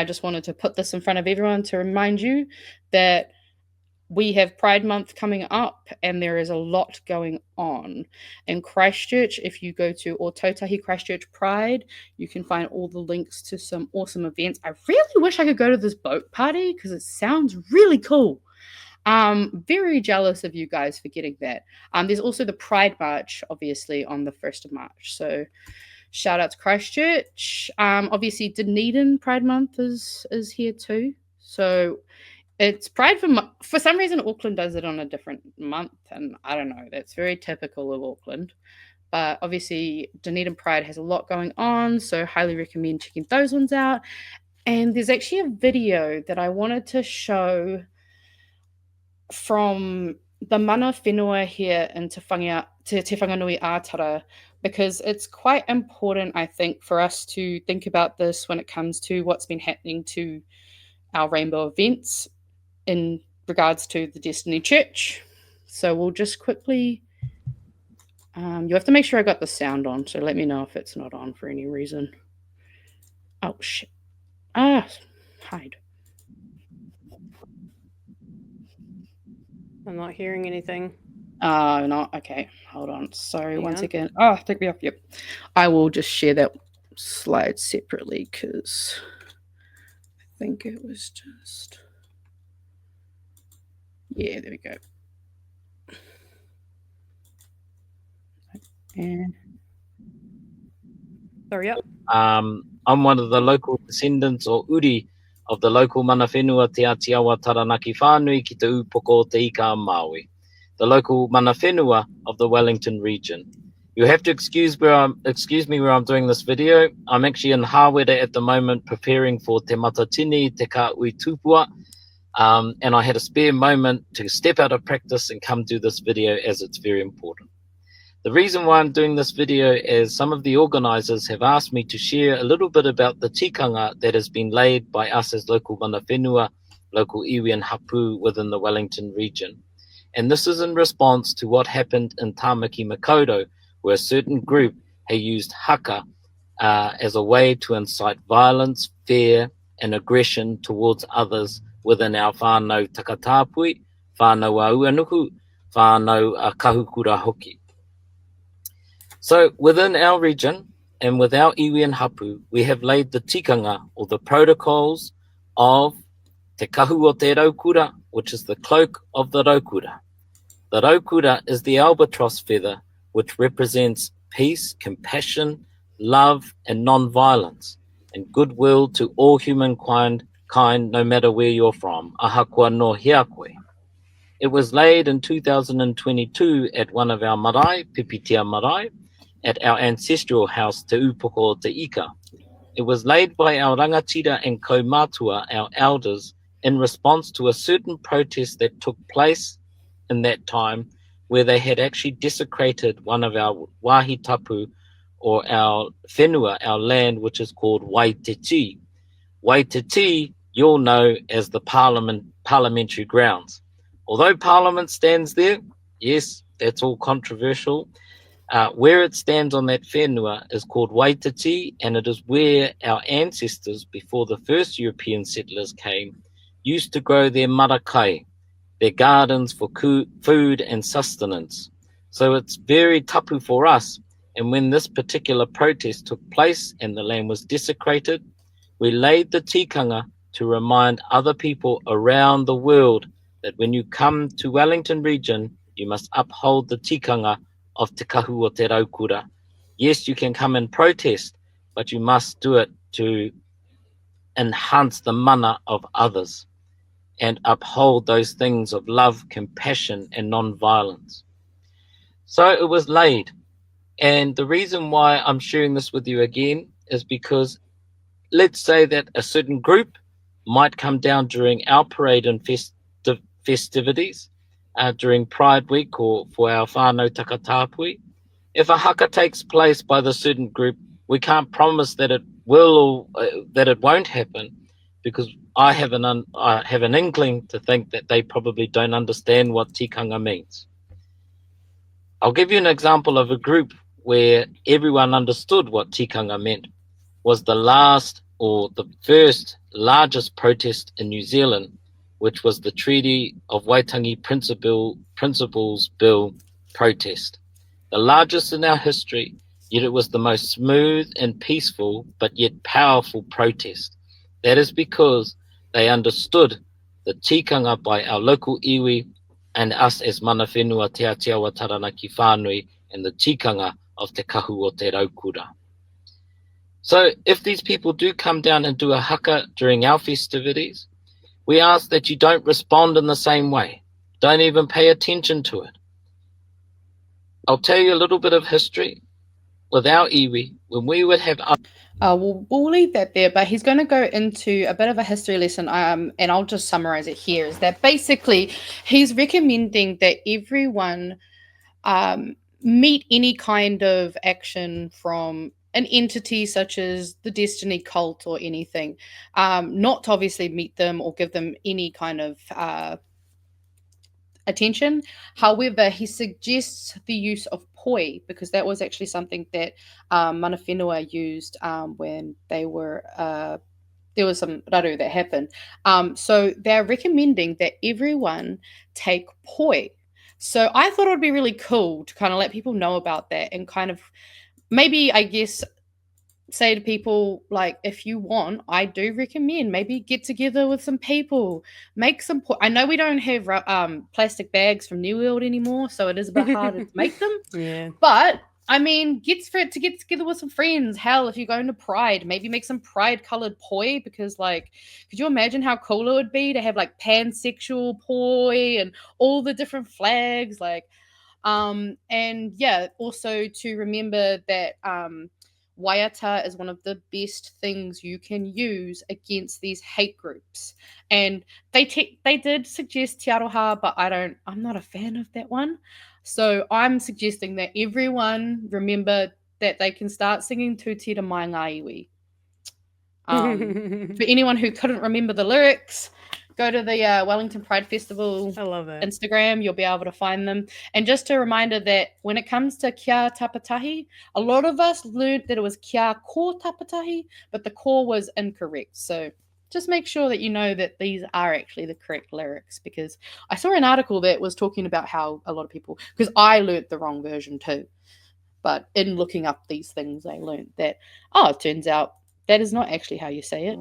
I just wanted to put this in front of everyone to remind you that we have Pride Month coming up and there is a lot going on. In Christchurch, if you go to Ōtautahi Christchurch Pride, you can find all the links to some awesome events. I really wish I could go to this boat party because it sounds really cool. Very jealous of you guys for getting that. There's also the Pride March, obviously, on the 1st of March. So shout out to Christchurch. Obviously, Dunedin Pride Month is here too. So it's Pride for some reason, Auckland does it on a different month, and I don't know. That's very typical of Auckland. But obviously, Dunedin Pride has a lot going on, so highly recommend checking those ones out. And there's actually a video that I wanted to show from the mana whenua here in Te Whanganui Ātara, because it's quite important, I think, for us to think about this when it comes to what's been happening to our rainbow events in regards to the Destiny Church. So we'll just quickly, you have to make sure I got the sound on, so let me know if it's not on for any reason. Oh, shit. Hide. I'm not hearing anything. No, okay, hold on. Sorry, yeah. Once again. Oh, take me off. Yep. I will just share that slide separately because I think it was just... Yeah, there we go. And sorry, yep. I'm one of the local descendants or uri of the local mana whenua Te Atiawa Taranaki Whānui ki te upoko te ika Māui, the local mana whenua of the Wellington region. You have to excuse me where I'm doing this video. I'm actually in Hawera at the moment preparing for Te Matatini, Te Kāui Tupua, and I had a spare moment to step out of practice and come do this video as it's very important. The reason why I'm doing this video is some of the organizers have asked me to share a little bit about the tikanga that has been laid by us as local mana whenua, local iwi and hapu within the Wellington region. And this is in response to what happened in Tāmaki Makaurau, where a certain group had used haka as a way to incite violence, fear, and aggression towards others within our whānau takatāpui, whānau auanuku, whānau kahukura hoki. So within our region and with our iwi and hapu, we have laid the tikanga or the protocols of te kahu o te raukura, which is the cloak of the raukura. The raukura is the albatross feather, which represents peace, compassion, love, and non-violence, and goodwill to all humankind, no matter where you're from. Ahakoa no hiakoi. It was laid in 2022 at one of our marae, Pipitia marae, at our ancestral house, Te Upoko Te Ika. It was laid by our rangatira and kaumatua, our elders, in response to a certain protest that took place in that time, where they had actually desecrated one of our wahi tapu, or our whenua, our land, which is called Waititi. Waititi, you'll know as the parliamentary grounds. Although Parliament stands there, yes, that's all controversial. Where it stands on that whenua is called Waititi, and it is where our ancestors, before the first European settlers came, used to grow their marakai, their gardens for food and sustenance. So it's very tapu for us. And when this particular protest took place and the land was desecrated, we laid the tikanga to remind other people around the world that when you come to Wellington region, you must uphold the tikanga of Te Kahu o Te Raukura. Yes, you can come and protest, but you must do it to enhance the mana of others and uphold those things of love, compassion, and non-violence. So it was laid. And the reason why I'm sharing this with you again is because let's say that a certain group might come down during our parade and festivities, during Pride Week or for our whānau takatāpui. If a haka takes place by the certain group, we can't promise that it will or that it won't happen, because I have an inkling to think that they probably don't understand what tikanga means. I'll give you an example of a group where everyone understood what tikanga meant. Was the last or the first largest protest in New Zealand, which was the Treaty of Waitangi Principles Bill protest. The largest in our history, yet it was the most smooth and peaceful, but yet powerful protest. That is because they understood the tikanga by our local iwi and us as mana whenua te atiawa taranaki whānui and the tikanga of te kahu o te raukura. So if these people do come down and do a haka during our festivities, we ask that you don't respond in the same way. Don't even pay attention to it. I'll tell you a little bit of history. With our iwi, when we would have... We'll leave that there, but he's going to go into a bit of a history lesson, and I'll just summarize it here, is that basically he's recommending that everyone meet any kind of action from an entity such as the Destiny cult or anything, not to obviously meet them or give them any kind of attention. However, he suggests the use of poi, because that was actually something that mana whenua used when they were there was some raru that happened. So they're recommending that everyone take poi. So I thought it would be really cool to kind of let people know about that, and kind of maybe, I guess, say to people, like, if you want, I do recommend maybe get together with some people, make some I know we don't have plastic bags from New World anymore, so it is a bit harder to make them. Yeah. But I mean, get together with some friends. Hell, if you're going to Pride, maybe make some Pride colored poi, because, like, could you imagine how cool it would be to have like pansexual poi and all the different flags, like, and yeah, also to remember that waiata is one of the best things you can use against these hate groups. And they did suggest te aroha, but I'm not a fan of that one. So I'm suggesting that everyone remember that they can start singing Tu Tira Mai Ngā Iwi. For anyone who couldn't remember the lyrics, go to the Wellington Pride Festival I love it. Instagram. You'll be able to find them. And just a reminder that when it comes to kia tapatahi, a lot of us learned that it was kia ko tapatahi, but the ko was incorrect. So just make sure that you know that these are actually the correct lyrics, because I saw an article that was talking about how a lot of people, because I learnt the wrong version too, but in looking up these things, I learnt that, it turns out that is not actually how you say it.